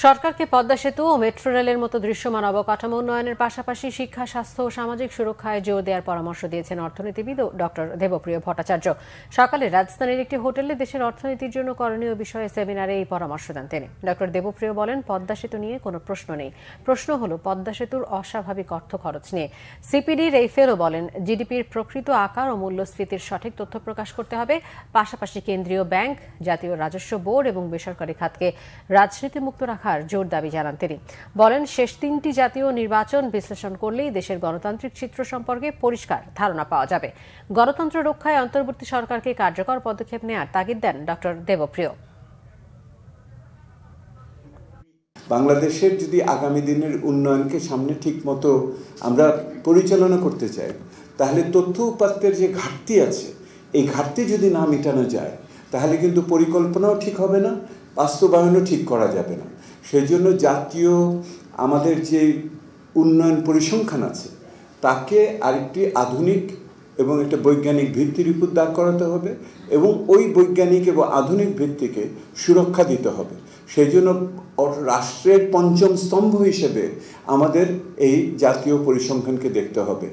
সরকারকে পদ্মা সেতু ও মেট্রো রেলের মতো দৃশ্যমান অবকাঠামো উন্নয়নের পাশাপাশি শিক্ষা, স্বাস্থ্য ও সামাজিক সুরক্ষায় জোর দেওয়ার পরামর্শ দিয়েছেন অর্থনীতিবিদ ডক্টর দেবপ্রিয় ভট্টাচার্য। সকালে রাজধানীর একটি হোটেলে দেশের অর্থনীতির জন্য করণীয় বিষয়ে সেমিনারে এই পরামর্শ দেন তিনি। ডক্টর দেবপ্রিয় বলেন, পদ্মা সেতু নিয়ে কোনো প্রশ্ন নেই, প্রশ্ন হলো পদ্মা সেতুর অস্বাভাবিক অর্থ খরচ নিয়ে। সিপিডির এই ফেলো বলেন, জিডিপির প্রকৃত আকার ও মূল্যস্ফীতির সঠিক তথ্য প্রকাশ করতে হবে। পাশাপাশি কেন্দ্রীয় ব্যাংক, জাতীয় রাজস্ব বোর্ড এবং বেসরকারি খাতকে রাজনীতিমুক্ত রাখার জোর দাবি জানান তিনি। বলেন, শেষ 3টি জাতীয় নির্বাচন বিশ্লেষণ করলেই দেশের গণতান্ত্রিক চিত্র সম্পর্কে পরিষ্কার ধারণা পাওয়া যাবে। গণতন্ত্র রক্ষায় অন্তর্বর্তী সরকারকে কার্যকর পদক্ষেপ নেওয়ার তাগিদ দেন ডক্টর দেবপ্রিয়। বাংলাদেশের যদি আগামী দিনের উন্নয়নকে সামনে ঠিক মতো আমরা পরিচালনা করতে চাই, তাহলে তথ্য উপাত্তের যে ঘাটতি আছে, এই ঘাটতি যদি না মেটানো যায়, তাহলে কিন্তু পরিকল্পনাও ঠিক হবে না, বাস্তবায়নও ঠিক করা যাবে না। সেই জন্য জাতীয় আমাদের যে উন্নয়ন পরিসংখ্যান আছে, তাকে আরেকটি আধুনিক এবং একটা বৈজ্ঞানিক ভিত্তির উপর দাঁড় করাতে হবে এবং ওই বৈজ্ঞানিক এবং আধুনিক ভিত্তিকে সুরক্ষা দিতে হবে। সেই জন্য রাষ্ট্রের পঞ্চম স্তম্ভ হিসেবে আমাদের এই জাতীয় পরিসংখ্যানকে দেখতে হবে।